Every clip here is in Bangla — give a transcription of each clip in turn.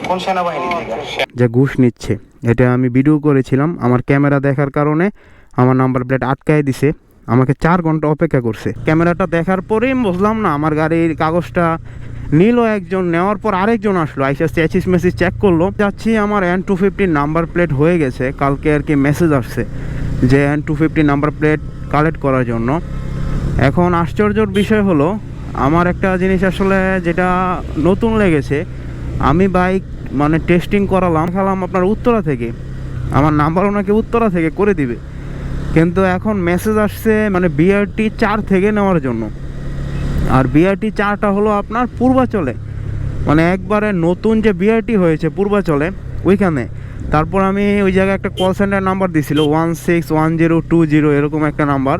কোন সেনাবাহিনী থেকে যে ঘুষ নিচ্ছে, এটা আমি ভিডিও করেছিলাম। আমার ক্যামেরা দেখার কারণে আমার নাম্বার প্লেট আটকায় দিছে, আমাকে 4 ঘন্টা অপেক্ষা করছে। ক্যামেরাটা দেখার পরেই বুঝলাম না, আমার গাড়ির কাগজটা নিল একজন, নেওয়ার পর আরেকজন আসলো, আইসা চেসিস মেসিস চেক করলো। যাচ্ছি আমার N250 নাম্বার প্লেট হয়ে গেছে। কালকে আর কি মেসেজ আসছে যে N250 নাম্বার প্লেট কালেক্ট করার জন্য। এখন আশ্চর্যর বিষয় হলো, আমার একটা জিনিস আসলে যেটা নতুন লেগেছে, আমি বাইক মানে টেস্টিং করালাম আপনার উত্তরা থেকে, আমার নাম্বার ওনাকে উত্তরা থেকে করে দিবে, কিন্তু এখন মেসেজ আসছে মানে BRT 4 থেকে নেওয়ার জন্য। আর BRT 4টা হলো আপনার পূর্বাচলে, মানে একবারে নতুন যে BRT হয়েছে পূর্বাচলে ওইখানে। তারপর আমি ওই জায়গায় একটা কল সেন্টার নাম্বার দিছিল 161020 এরকম একটা নাম্বার।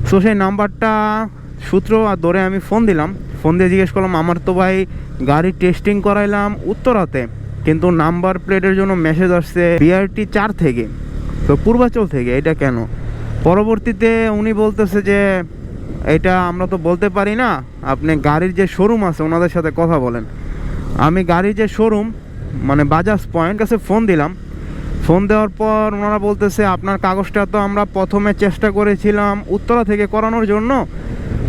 সো সেই নাম্বারটা সূত্র ধরে আমি ফোন দিলাম, ফোন দিয়ে জিজ্ঞেস করলাম, আমার তো ভাই গাড়ি টেস্টিং করাইলাম উত্তরাতে, কিন্তু নাম্বার প্লেটের জন্য মেসেজ আসছে BRT 4 থেকে, তো পূর্বাচল থেকে, এটা কেন? পরবর্তীতে উনি বলতেছে যে এটা আমরা তো বলতে পারি না, আপনি গাড়ির যে শোরুম আছে ওনাদের সাথে কথা বলেন। আমি গাড়ির যে শোরুম মানে বাজাজ পয়েন্ট কাছে ফোন দিলাম। ফোন দেওয়ার পর ওনারা বলতেছে আপনার কাগজটা তো আমরা প্রথমে চেষ্টা করেছিলাম উত্তরা থেকে করানোর জন্য,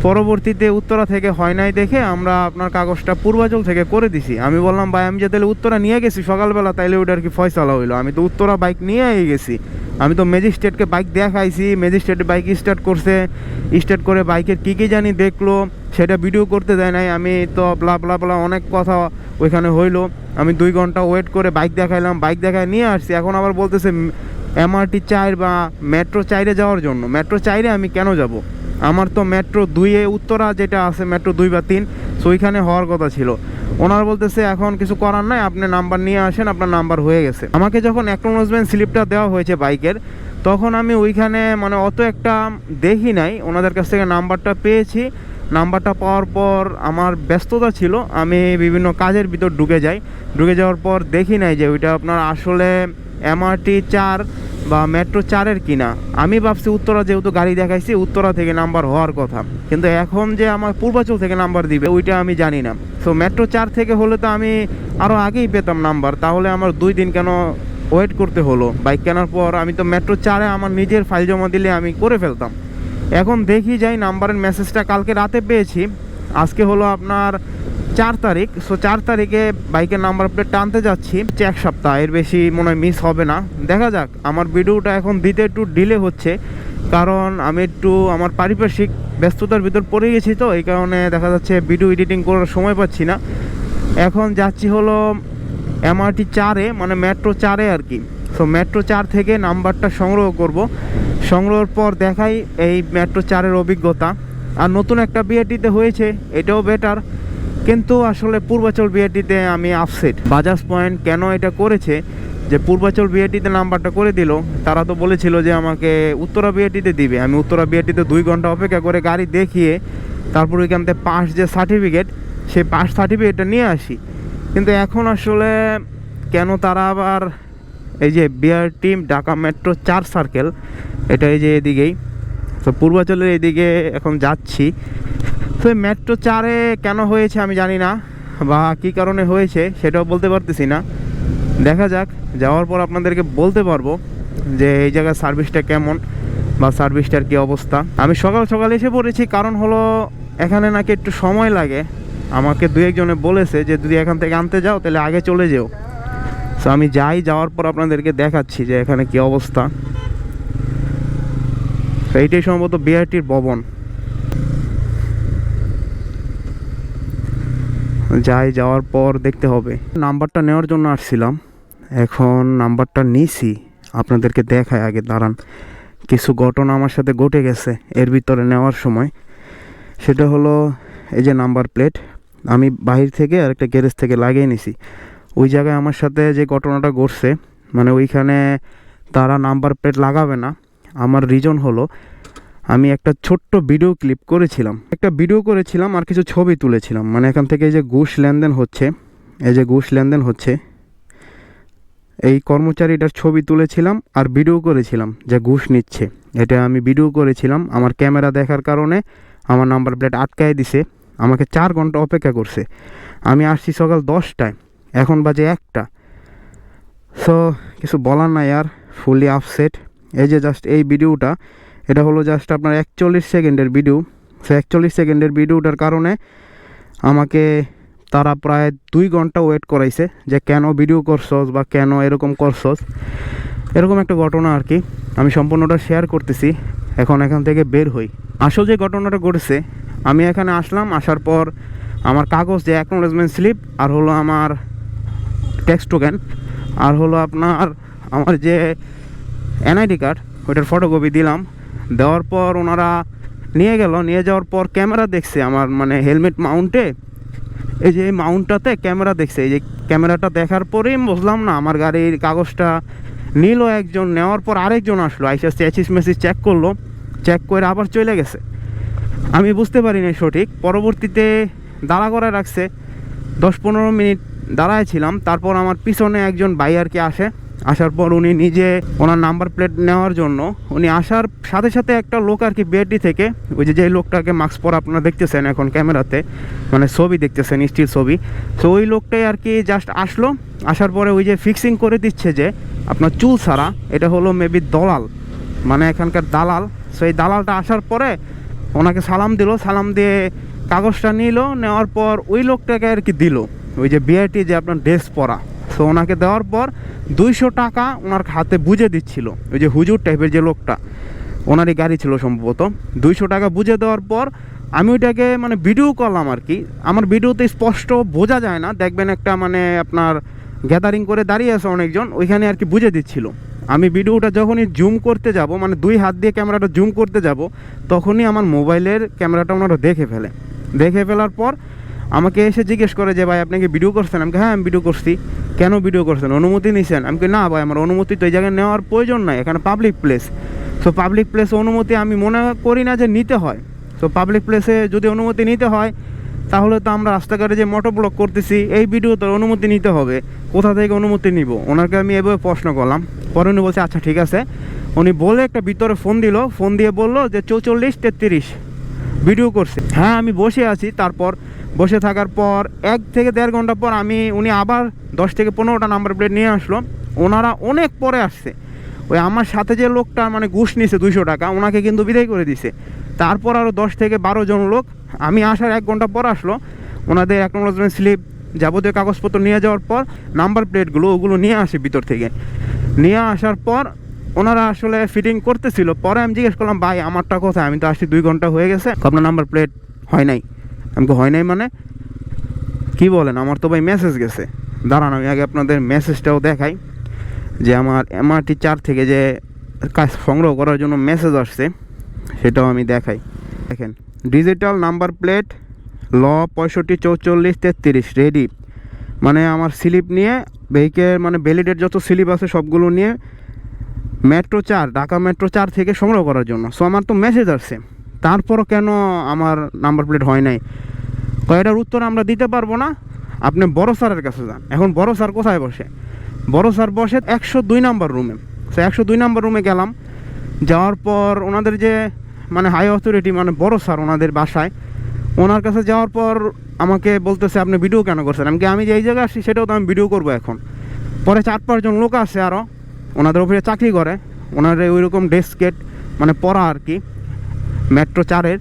পরবর্তীতে উত্তরা থেকে হয় নাই দেখে আমরা আপনার কাগজটা পূর্বাচল থেকে করে দিছি। আমি বললাম ভাই আমি যে তাহলে উত্তরা নিয়ে গেছি সকালবেলা, তাইলে ওইটার কি ফয়সালা হইলো? আমি তো উত্তরা বাইক নিয়েই গেছি, আমি তো ম্যাজিস্ট্রেটকে বাইক দেখাইছি, ম্যাজিস্ট্রেট বাইক স্টার্ট করছে, স্টার্ট করে বাইকের কী জানি দেখলো, সেটা ভিডিও করতে দেয় নাই। আমি তো ব্লা ব্লা ব্লা অনেক কথা ওইখানে হইলো। আমি 2 ঘন্টা ওয়েট করে বাইক দেখাইলাম, বাইক দেখায় নিয়ে আসছি। এখন আবার বলতেছে MRT 4 বা মেট্রো 4-এ যাওয়ার জন্য। মেট্রো 4-এ আমি কেন যাব? আমার তো মেট্রো 2-এ উত্তরা যেটা আছে মেট্রো 2 বা 3, সো ওইখানে হওয়ার কথা ছিল। ওনারা বলতেছে এখন কিছু করার নাই, আপনি নাম্বার নিয়ে আসেন, আপনার নাম্বার হয়ে গেছে। আমাকে যখন অ্যাকনোলেজমেন্ট স্লিপটা দেওয়া হয়েছে বাইকের, তখন আমি ওইখানে মানে অত একটা দেখি নাই, ওনাদের কাছ থেকে নাম্বারটা পেয়েছি। নাম্বারটা পাওয়ার পর আমার ব্যস্ততা ছিল, আমি বিভিন্ন কাজের ভিতর ঢুকে যাই। ঢুকে যাওয়ার পর দেখি নাই যে ওইটা আপনার আসলে MRT 4 বা মেট্রো 4-এর কিনা। আমি ভাবছি উত্তরা, যেহেতু গাড়ি দেখাইছি উত্তরা থেকে নাম্বার হওয়ার কথা, কিন্তু এখন যে আমার পূর্বাচল থেকে নাম্বার দিবে ওইটা আমি জানি না। সো মেট্রো 4 থেকে হলে তো আমি আরও আগেই পেতাম নাম্বার, তাহলে আমার 2 দিন কেন ওয়েট করতে হলো? বাইক কেনার পর আমি তো মেট্রো 4-এ আমার নিজের ফাইল জমা দিলে আমি করে ফেলতাম। এখন দেখি যাই নাম্বারের মেসেজটা কালকে রাতে পেয়েছি, আজকে হলো আপনার 4 তারিখ। সো 4 তারিখে বাইকের নাম্বার প্লেট টানতে যাচ্ছি। 1 সপ্তাহ, এর বেশি মনে হয় মিস হবে না। দেখা যাক। আমার ভিডিওটা এখন দিতে একটু ডিলে হচ্ছে, কারণ আমি একটু আমার পারিপার্শ্বিক ব্যস্ততার ভিতর পড়ে গেছি, তো এই কারণে দেখা যাচ্ছে ভিডিও এডিটিং করার সময় পাচ্ছি না। এখন যাচ্ছি হলো MRT 4-এ, মানে মেট্রো 4-এ আর কি। সো মেট্রো 4 থেকে নাম্বারটা সংগ্রহ করব। সংগ্রহের পর দেখাই এই মেট্রো 4-এর অভিজ্ঞতা। আর নতুন একটা BRT-তে হয়েছে, এটাও বেটার, কিন্তু আসলে পূর্বাচল BRT-তে আমি আপসেট। বাজাজ পয়েন্ট কেন এটা করেছে যে পূর্বাচল BRT-তে নাম্বারটা করে দিল? তারা তো বলেছিল যে আমাকে উত্তরা BRT-তে দিবে। আমি উত্তরা BRT-তে 2 ঘন্টা অপেক্ষা করে গাড়ি দেখিয়ে তারপর ওইখান থেকে পাস যে সার্টিফিকেট, সেই পাস সার্টিফিকেটটা নিয়ে আসি। কিন্তু এখন আসলে কেন তারা আবার এই যে BRT ঢাকা মেট্রো 4 সার্কেল, এটা এই যে এদিকেই, তো পূর্বাচলের এদিকে এখন যাচ্ছি। তো মেট্রো 4-এ কেন হয়েছে আমি জানি না, বা কী কারণে হয়েছে সেটাও বলতে পারতেছি না। দেখা যাক, যাওয়ার পর আপনাদেরকে বলতে পারবো যে এই জায়গার সার্ভিসটা কেমন বা সার্ভিসটার কী অবস্থা। আমি সকাল সকাল এসে পড়েছি, কারণ হলো এখানে নাকি একটু সময় লাগে। আমাকে 2-1 জনে বলেছে যে যদি এখান থেকে আনতে যাও তাহলে আগে চলে যেও। সো আমি যাই, যাওয়ার পর আপনাদেরকে দেখাচ্ছি যে এখানে কী অবস্থা। এইটাই সম্ভবত BRT-র ভবন। যাই, যাওয়ার পর দেখতে হবে। নাম্বারটা নেওয়ার জন্য আসছিলাম, এখন নাম্বারটা নিছি। আপনাদেরকে দেখায় আগে, দাঁড়ান। কিছু ঘটনা আমার সাথে ঘটে গেছে এর ভিতরে নেওয়ার সময়। সেটা হলো এই যে নাম্বার প্লেট আমি বাহির থেকে আর একটা গ্যারেজ থেকে লাগিয়ে নিছি। ওই জায়গায় আমার সাথে যে ঘটনাটা ঘটছে, মানে ওইখানে তারা নাম্বার প্লেট লাগাবে না। আমার রিজন হলো আমি একটা ছোট্ট ভিডিও ক্লিপ করেছিলাম, আর কিছু ছবি তুলেছিলাম। মানে এখান থেকে এই যে ঘুষ লেনদেন হচ্ছে, এই কর্মচারীটার ছবি তুলেছিলাম আর ভিডিও করেছিলাম যে ঘুষ নিচ্ছে, এটা আমি ভিডিও করেছিলাম। আমার ক্যামেরা দেখার কারণে আমার নাম্বার প্লেট আটকায় দিছে, আমাকে 4 ঘন্টা অপেক্ষা করছে। আমি আসছি সকাল 10টায়, এখন বাজে 1টা। সো কিছু বলার নাই আর, ফুলি আপসেট। এই যে জাস্ট এই ভিডিওটা, এটা হলো জাস্ট আপনার 41 সেকেন্ডের ভিডিও। সো 41 সেকেন্ডের ভিডিওটার কারণে আমাকে তারা প্রায় 2 ঘন্টা ওয়েট করাইছে যে কেন ভিডিও করছস বা কেন এরকম করছস, এরকম একটা ঘটনা আর কি। আমি সম্পূর্ণটা শেয়ার করতেছি, এখান থেকে বের হই। আসল যে ঘটনাটা ঘটেছে, আমি এখানে আসলাম, আসার পর আমার কাগজ যে অ্যাকনোলেজমেন্ট স্লিপ, আর হলো আমার ট্যাক্স টোকেন, আর হলো আপনার আমার যে এনআইডি কার্ড, ওইটার ফটোকপি দিলাম। দেওয়ার পর ওনারা নিয়ে যাওয়ার পর ক্যামেরা দেখছে আমার মানে হেলমেট মাউন্টে, এই যে মাউন্টটাতে ক্যামেরা দেখছে। এই যে ক্যামেরাটা দেখার পরেই বুঝলাম না, আমার গাড়ির কাগজটা নিল একজন, নেওয়ার পর আরেকজন আসলো, আইসা চেসিস মেসিস চেক করলো, চেক করে আবার চলে গেছে। আমি বুঝতে পারিনি সঠিক, পরবর্তীতে দাঁড়া করে রাখছে, 10-15 মিনিট দাঁড়ায় ছিলাম। তারপর আমার পিছনে একজন ভাই আর কি আসার পর উনি নিজে ওনার নাম্বার প্লেট নেওয়ার জন্য উনি আসার সাথে সাথে একটা লোক আর কি বিআরটি থেকে, ওই যে লোকটাকে মাস্ক পরা আপনারা দেখতেছেন এখন ক্যামেরাতে, মানে ছবি দেখতেছেন, স্টিল ছবি। তো ওই লোকটাই আর কি জাস্ট আসলো, আসার পরে ওই যে ফিক্সিং করে দিচ্ছে যে আপনার চুল ছাড়া, এটা হলো মেবি দলাল, মানে এখানকার দালাল। সো এই দালালটা আসার পরে ওনাকে সালাম দিল, সালাম দিয়ে কাগজটা নেওয়ার পর ওই লোকটাকে আর কি দিল, ওই যে বিআরটি যে আপনার ড্রেস পরা। সো ওনাকে দেওয়ার পর 200 টাকা ওনার হাতে বুঝে দিচ্ছিল, ওই যে হুজুর টাইপের যে লোকটা, ওনারই গাড়ি ছিল সম্ভবত। 200 টাকা বুঝে দেওয়ার পর আমি ওইটাকে মানে ভিডিও করলাম আর কি। আমার ভিডিওতে স্পষ্ট বোঝা যায় না, দেখবেন একটা মানে আপনার গ্যাদারিং করে দাঁড়িয়ে আছে অনেকজন, ওইখানে আর কি বুঝে দিচ্ছিল। আমি ভিডিওটা যখনই জুম করতে যাব, মানে 2 হাত দিয়ে ক্যামেরাটা জুম করতে যাব, তখনই আমার মোবাইলের ক্যামেরাটা ওনারা দেখে ফেলার পর আমাকে এসে জিজ্ঞেস করে যে ভাই আপনি কি ভিডিও করছেন? আমি হ্যাঁ আমি ভিডিও করছি। কেন ভিডিও করছেন? অনুমতি নিয়েছেন? আমি না ভাই আমার অনুমতি তো এই জায়গায় নেওয়ার প্রয়োজন নাই, এখানে পাবলিক প্লেস। সো পাবলিক প্লেসে অনুমতি আমি মনে করি না যে নিতে হয়। সো পাবলিক প্লেসে যদি অনুমতি নিতে হয় তাহলে তো আমরা রাস্তাঘাটে যে মোটর ব্লক করতেছি, এই ভিডিওতে অনুমতি নিতে হবে, কোথা থেকে অনুমতি নিব? ওনাকে আমি এভাবে প্রশ্ন করলাম। পরে উনি বলছে আচ্ছা ঠিক আছে। উনি বলে একটা ভিতরে ফোন দিয়ে বললো যে 44-33 ভিডিও করছে। হ্যাঁ আমি বসে আছি। তারপর বসে থাকার পর 1 থেকে 1.5 ঘন্টা পর উনি আবার 10 থেকে 15টা নাম্বার প্লেট নিয়ে আসলো। ওনারা অনেক পরে আসছে। ওই আমার সাথে যে লোকটা মানে ঘুষ নিছে 200 টাকা, ওনাকে কিন্তু বিদায় করে দিছে। তারপর আরও 10 থেকে 12 জন লোক আমি আসার 1 ঘন্টা পর আসলো। ওনাদের অ্যাকনোলেজমেন্ট স্লিপ যাবতীয় কাগজপত্র নিয়ে যাওয়ার পর নাম্বার প্লেটগুলো ওগুলো নিয়ে আসে ভিতর থেকে। নিয়ে আসার পর ওনারা আসলে ফিটিং করতেছিল। পরে আমি জিজ্ঞেস করলাম ভাই আমারটা কোথায়? আমি তো আসছি 2 ঘন্টা হয়ে গেছে, আপনার নাম্বার প্লেট হয় নাই। আমাকে হয় নাই মানে কি বলেন? আমার তো ভাই মেসেজ গেছে। দাঁড়ান আমি আগে আপনাদের মেসেজটাও দেখাই, যে আমার MRT 4 থেকে যে কাজ সংগ্রহ করার জন্য মেসেজ আসছে সেটাও আমি দেখাই। দেখেন ডিজিটাল নাম্বার প্লেট ল 65-44-33 রেডি, মানে আমার স্লিপ নিয়ে ভেহিকেল মানে ভ্যালিডেট যত স্লিপ আছে সবগুলো নিয়ে মেট্রো 4 ঢাকা মেট্রো 4 থেকে সংগ্রহ করার জন্য। সো আমার তো মেসেজ আসছে, তারপরও কেন আমার নাম্বার প্লেট হয় নাই? কয়টার উত্তর আমরা দিতে পারবো না, আপনি বড় স্যারের কাছে যান। এখন বড় স্যার কোথায় বসে? বড় স্যার বসে 102 নাম্বার রুমে। সো 102 নাম্বার রুমে গেলাম, যাওয়ার পর ওনাদের যে মানে হাই অথরিটি মানে বড় স্যার ওনাদের বাসায়, ওনার কাছে যাওয়ার পর আমাকে বলতেছে আপনি ভিডিও কেন করছেন? আমি যে এই জায়গায় আসছি সেটাও তো আমি ভিডিও করবো এখন। পরে 4-5 জন লোক আসে আরও, ওনাদের অফিসে চাকরি করে, ওনাদের ওই রকম ডেস্কেট মানে পড়া আর কি মেট্রো 4-এর।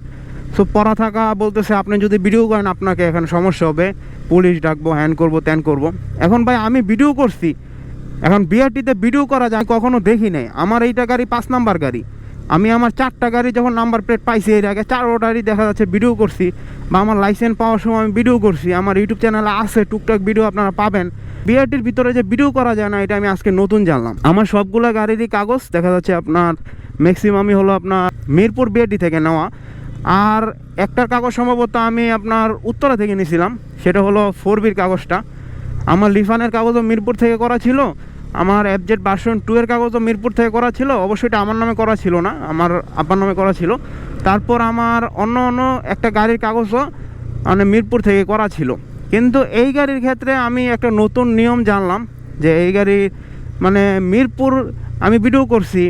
সো পড়া থাকা বলতেছে আপনি যদি ভিডিও করেন আপনাকে এখানে সমস্যা হবে, পুলিশ ডাকবো, হ্যান করবো ত্যান করবো। এখন ভাই আমি ভিডিও করছি, এখন বিআরটিতে ভিডিও করা যায় কখনো দেখি নাই। আমার এইটা গাড়ি 5 নাম্বার গাড়ি, আমি আমার 4টা গাড়ি যখন নাম্বার প্লেট পাইছি এর আগে 4টারই দেখা যাচ্ছে ভিডিও করছি, বা আমার লাইসেন্স পাওয়ার সময় আমি ভিডিও করছি। আমার ইউটিউব চ্যানেলে আছে টুকটাক ভিডিও আপনারা পাবেন। বিআরটির ভিতরে যে ভিডিও করা যায় না এটা আমি আজকে নতুন জানলাম। আমার সবগুলো গাড়িরই কাগজ দেখা যাচ্ছে আপনার ম্যাক্সিমামই হলো আপনার মিরপুর বিআরটি থেকে নেওয়া, আর একটার কাগজ সম্ভবত আমি আপনার উত্তরা থেকে নিয়েছিলাম, সেটা হলো 4Bর কাগজটা। আমার লিফানের কাগজও মিরপুর থেকে করা ছিল, আমার FZ ভার্সন 2 এর কাগজও মিরপুর থেকে করা ছিল। অবশ্যই এটা আমার নামে করা ছিল না, আমার আব্বার নামে করা ছিল। তারপর আমার অন্য একটা গাড়ির কাগজও মানে মিরপুর থেকে করা ছিল। কিন্তু এই গাড়ির ক্ষেত্রে আমি একটা নতুন নিয়ম জানলাম, যে এই গাড়ি মানে মিরপুর আমি ভিডিও করছি,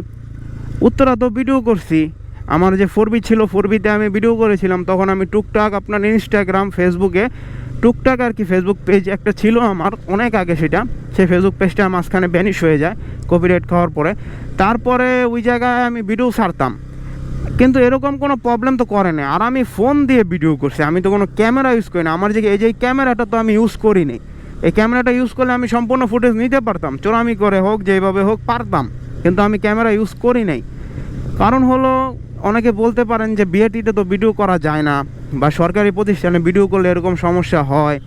উত্তরা তো ভিডিও করছি। আমার যে 4B ছিল 4Bতে আমি ভিডিও করেছিলাম, তখন আমি টুকটাক আপনার ইনস্টাগ্রাম ফেসবুকে টুকটাক আর কি ফেসবুক পেজ একটা ছিল আমার অনেক আগে, সেটা সেই ফেসবুক পেজটা মাঝখানে ব্যানিশ হয়ে যায় কপিরাইট খাওয়ার পরে। তারপরে ওই জায়গায় আমি ভিডিও ছাড়তাম, কিন্তু এরকম কোনো প্রবলেম তো করে না। আর আমি ফোন দিয়ে ভিডিও করছি, আমি তো কোনো ক্যামেরা ইউজ করি না। আমার যে এই যে ক্যামেরাটা তো আমি ইউজ করিনি, এই ক্যামেরাটা ইউজ করলে আমি সম্পূর্ণ ফুটেজ নিতে পারতাম, চোরামি করে হোক যেভাবে হোক পারতাম, কিন্তু আমি ক্যামেরা ইউজ করি নাই। কারণ হলো অনেকে বলতে পারেন যে বিআরটিতে তো ভিডিও করা যায় না, বা সরকারি প্রতিষ্ঠানে ভিডিও করলে এরকম সমস্যা হয়।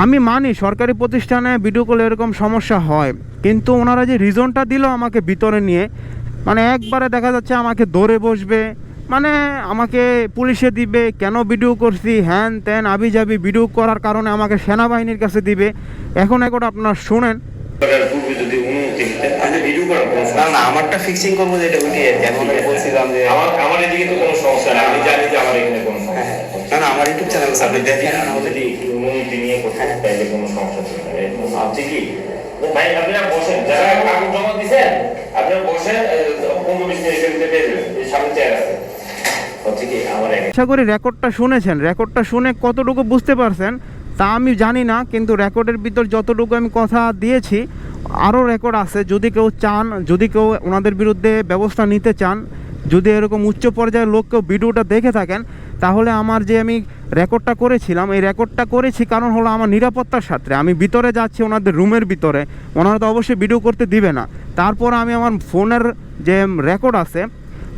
আমি মানি সরকারি প্রতিষ্ঠানে ভিডিও করলে এরকম সমস্যা হয়, কিন্তু ওনারা যে রিজনটা দিল আমাকে ভিতরে নিয়ে, মানে একবারে দেখা যাচ্ছে আমাকে দৌড়ে বসবে, মানে আমাকে পুলিশে দিবে, কেন ভিডিও করছি হ্যান ত্যান আবি যাবি, ভিডিও করার কারণে আমাকে সেনাবাহিনীর কাছে দিবে। এখন এখন আপনারা শোনেন, আমারটা ফিক্সিং করবো যেটা উঠিয়ে বলছিলাম যে আমার এদিকে তো কোনো সমস্যা নেই, আমি জানি যে আমার এখানে কোনো সমস্যা না। না আমার ইউটিউব চ্যানেল আপনি দেখেন না, যদি অনুমতি নিয়ে কোথায় তাইলে কোনো সমস্যা ছিল না। ভাবছি কি ভাই আপনারা বসেন, যারা কাগজ জমা দিচ্ছেন আপনারা বসে 15-20 মিনিটের ভিতরে পেয়ে যাবেন, এই সামনে চেয়ার আছে। হচ্ছে কি আমার আশা করি রেকর্ডটা শুনেছেন, রেকর্ডটা শুনে কতটুকু বুঝতে পারছেন তা আমি জানি না, কিন্তু রেকর্ডের ভিতর যতটুকু আমি কথা দিয়েছি আরও রেকর্ড আছে। যদি কেউ চান, যদি কেউ ওনাদের বিরুদ্ধে ব্যবস্থা নিতে চান, যদি এরকম উচ্চ পর্যায়ের লোক কেউ ভিডিওটা দেখে থাকেন, তাহলে আমার যে আমি রেকর্ডটা করেছিলাম, এই রেকর্ডটা করেছি কারণ হলো আমার নিরাপত্তার স্বার্থে। আমি ভিতরে যাচ্ছি ওনাদের রুমের ভিতরে, ওনারা তো অবশ্যই ভিডিও করতে দিবে না। তারপর আমি আমার ফোনের যে রেকর্ড আছে,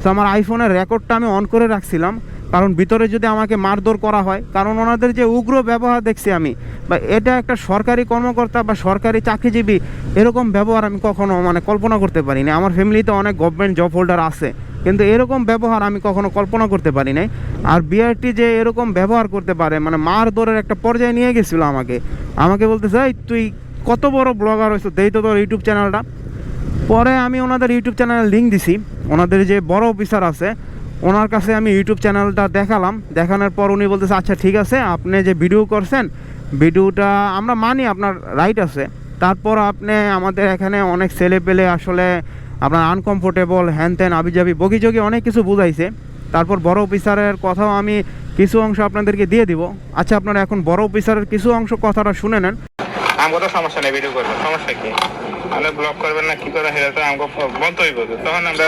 তো আমার আইফোনের রেকর্ডটা আমি অন করে রাখছিলাম, কারণ ভিতরে যদি আমাকে মারধর করা হয়, কারণ ওনাদের যে উগ্র ব্যবহার দেখছি আমি, বা এটা একটা সরকারি কর্মকর্তা বা সরকারি চাকরিজীবী এরকম ব্যবহার আমি কখনো মানে কল্পনা করতে পারি না। আমার ফ্যামিলিতে অনেক গভর্নমেন্ট জব হোল্ডার আছে, কিন্তু এরকম ব্যবহার আমি কখনো কল্পনা করতে পারি নাই। আর বিআরটি যে এরকম ব্যবহার করতে পারে, মানে মারধরের একটা পর্যায়ে নিয়ে গেছিলো আমাকে বলতেছে এই তুই কত বড় ব্লগার হয়েছো, দেই তো তোর ইউটিউব চ্যানেলটা। পরে আমি ওনাদের ইউটিউব চ্যানেলের লিঙ্ক দিছি, ওনাদের যে বড় অফিসার আছে ওনার কাছে আমি ইউটিউব চ্যানেলটা দেখালাম। দেখানোর পর উনি বলতেছে আচ্ছা ঠিক আছে, আপনি যে ভিডিও করছেন ভিডিওটা আমরা মানি, আপনার রাইট আছে। তারপর আপনি আমাদের এখানে অনেক ছেলে পেলে আসলে আপনার আনকমফোর্টেবল হ্যান ত্যান আবিজাবি বগিযোগি অনেক কিছু বুঝাইছে। তারপর বড় অফিসারের কথাও আমি কিছু অংশ আপনাদেরকে দিয়ে দিব। আচ্ছা আপনারা এখন বড় অফিসারের কিছু অংশ কথাটা শুনে নেন। আমার তো সমস্যা নেই, ভিডিও করবেন, সমস্যা কি? আপনি ব্লক করবেন না কি করে সেটা তো আমাকে বলতেই বলবে, তখন আমরা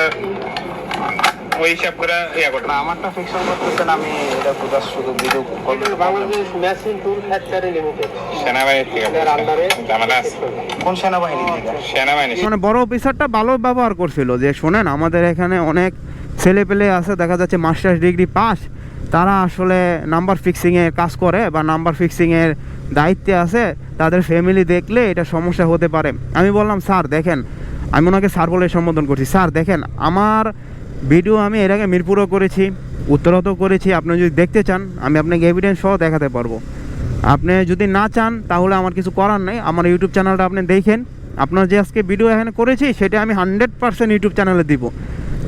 ওই হিসাব করে ইয়া করবো। আমারটা ফিক্সিং করতেছেন, আমি এটা জাস্ট শুধু ভিডিও করতে। Bangladesh machine tool factory limited সেনাবাহিনী থেকে ঝামেলা আছে। কোন সেনাবাহিনী থেকে? সেনাবাহিনী। মানে বড় অফিসারটা ভালো ব্যবহার করছিল, যে শোনেন আমাদের এখানে অনেক ছেলে পেলে আছে, দেখা যাচ্ছে মাস্টার্স ডিগ্রি পাস, তারা আসলে নাম্বার ফিক্সিংয়ের কাজ করে বা নাম্বার ফিক্সিংয়ের দায়িত্বে আছে, তাদের ফ্যামিলি দেখলে এটা সমস্যা হতে পারে। আমি বললাম স্যার দেখেন, আমি ওনাকে স্যার বলে সম্বোধন করছি, স্যার দেখেন আমার ভিডিও আমি এর আগে মিরপুরও করেছি, উত্তরাতেও করেছি, আপনি যদি দেখতে চান আমি আপনাকে এভিডেন্স সহ দেখাতে পারবো। আপনি যদি না চান তাহলে আমার কিছু করার নেই, আমার ইউটিউব চ্যানেলটা আপনি দেখেন, আপনার যে আজকে ভিডিও এখানে করেছি সেটা আমি 100% ইউটিউব চ্যানেলে দিব।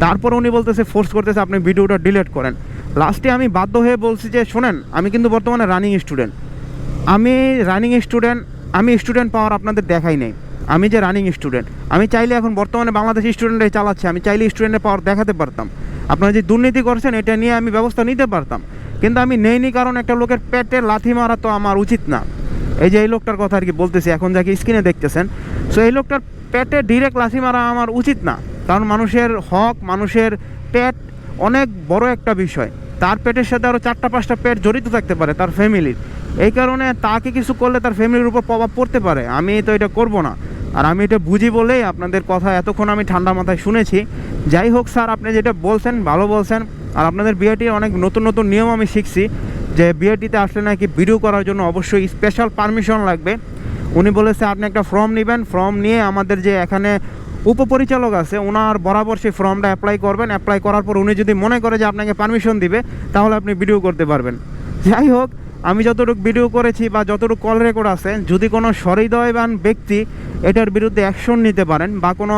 তারপর উনি বলতেছে ফোর্স করতেছে আপনি ভিডিওটা ডিলিট করেন। লাস্টে আমি বাধ্য হয়ে বলছি যে শোনেন আমি কিন্তু বর্তমানে রানিং স্টুডেন্ট, আমি স্টুডেন্ট পাওয়ার আপনাদের দেখাই নেই, আমি যে রানিং স্টুডেন্ট, আমি চাইলে এখন বর্তমানে বাংলাদেশি স্টুডেন্টরাই চালাচ্ছে, আমি চাইলে স্টুডেন্টের পাওয়ার দেখাতে পারতাম, আপনারা যে দুর্নীতি করছেন এটা নিয়ে আমি ব্যবস্থা নিতে পারতাম, কিন্তু আমি নেইনি, কারণ একটা লোকের পেটে লাথি মারা তো আমার উচিত না। এই যে এই লোকটার কথা আর কি বলতেছি, এখন যাকে স্ক্রিনে দেখতেছেন, সো এই লোকটার পেটে ডিরেক্ট লাথি মারা আমার উচিত না, কারণ মানুষের হক, মানুষের পেট অনেক বড় একটা বিষয়, তার পেটের সাথে আরও 4-5টা পেট জড়িত থাকতে পারে তার ফ্যামিলির, এই কারণে তাকে কিছু করলে তার ফ্যামিলির উপর প্রভাব পড়তে পারে। আমি তো এটা করব না, আর আমি এটা বুঝি বলেই আপনাদের কথা এতক্ষণ আমি ঠান্ডা মাথায় শুনেছি। যাই হোক স্যার, আপনি যেটা বলছেন ভালো বলছেন, আর আপনাদের বিআরটির অনেক নতুন নতুন নিয়ম আমি শিখছি, যে বিআরটিতে আসলে নাকি ভিডিও করার জন্য অবশ্যই স্পেশাল পারমিশন লাগবে। উনি বলেছে আপনি একটা ফর্ম নেবেন, ফর্ম নিয়ে আমাদের যে এখানে উপপরিচালক আছে ওনার বরাবর সেই ফর্মটা অ্যাপ্লাই করবেন, অ্যাপ্লাই করার পর উনি যদি মনে করে যে আপনাকে পারমিশন দিবে তাহলে আপনি ভিডিও করতে পারবেন। যাই হোক, আমি যতটুকু ভিডিও করেছি বা যতটুকু কল রেকর্ড আছে, যদি কোনো সহৃদয়বান ব্যক্তি এটার বিরুদ্ধে অ্যাকশন নিতে পারেন বা কোনো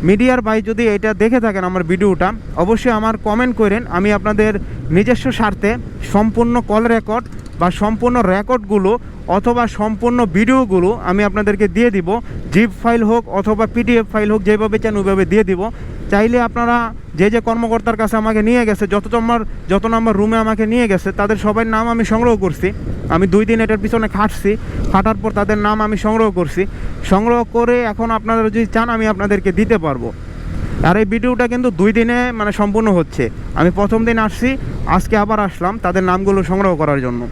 মিডিয়ার ভাই যদি এটা দেখে থাকেন আমার ভিডিওটা, অবশ্যই আমার কমেন্ট করেন, আমি আপনাদের নিজস্ব স্বার্থে সম্পূর্ণ কল রেকর্ড বা সম্পূর্ণ রেকর্ডগুলো অথবা সম্পূর্ণ ভিডিওগুলো আমি আপনাদেরকে দিয়ে দিব, জিপ ফাইল হোক অথবা পিডিএফ ফাইল হোক, যেভাবে চান ওইভাবে দিয়ে দিব। চাইলে আপনারা যে কর্মকর্তার কাছে আমাকে নিয়ে গেছে, যত নাম্বার রুমে আমাকে নিয়ে গেছে, তাদের সবার নাম আমি সংগ্রহ করছি। আমি 2 দিন এটার পিছনে খাটার পর তাদের নাম আমি সংগ্রহ করছি। সংগ্রহ করে এখন আপনারা যদি চান আমি আপনাদেরকে দিতে পারবো। আর এই ভিডিওটা কিন্তু 2 দিনে মানে সম্পূর্ণ হচ্ছে। আমি প্রথম দিন আসছি, আজকে আবার আসলাম তাদের নামগুলো সংগ্রহ করার জন্য।